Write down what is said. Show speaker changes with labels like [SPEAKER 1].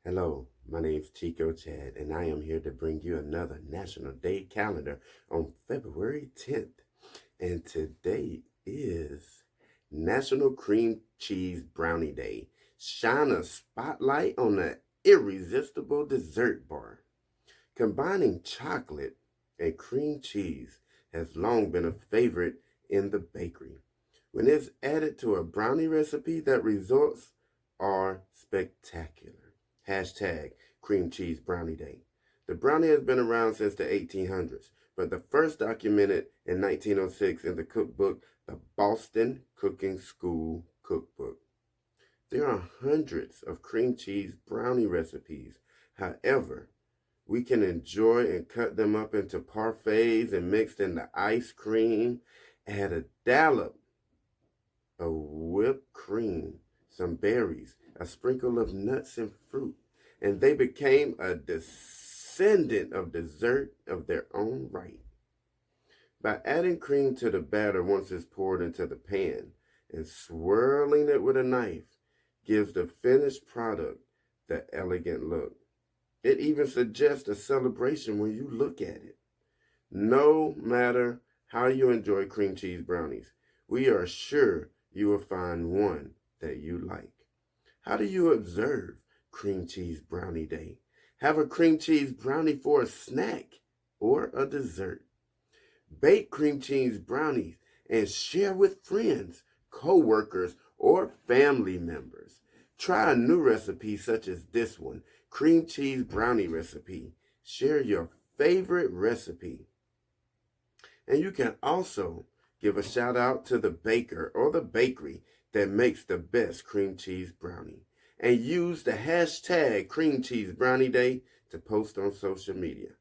[SPEAKER 1] Hello, my name is chicochadd, and I am here to bring you another National Day calendar on February 10th. And today is National Cream Cheese Brownie Day. Shine a spotlight on the irresistible dessert bar. Combining chocolate and cream cheese has long been a favorite in the bakery. When it's added to a brownie recipe, the results are spectacular. Hashtag Cream Cheese Brownie Day. The brownie has been around since the 1800s, but the first documented in 1906 in the cookbook, the Boston Cooking School Cookbook. There are hundreds of cream cheese brownie recipes. However, we can enjoy and cut them up into parfaits and mixed into ice cream. Add a dollop of whipped cream, some berries, a sprinkle of nuts and fruit, and they became a descendant of dessert of their own right. By adding cream to the batter once it's poured into the pan and swirling it with a knife gives the finished product the elegant look. It even suggests a celebration when you look at it. No matter how you enjoy cream cheese brownies, we are sure you will find one that you like. How do you observe Cream Cheese Brownie Day? Have a cream cheese brownie for a snack or a dessert. Bake cream cheese brownies and share with friends, co-workers, or family members. Try a new recipe such as this one, cream cheese brownie recipe. Share your favorite recipe. And you can also give a shout out to the baker or the bakery that makes the best cream cheese brownie. And use the hashtag Cream Cheese Brownie Day to post on social media.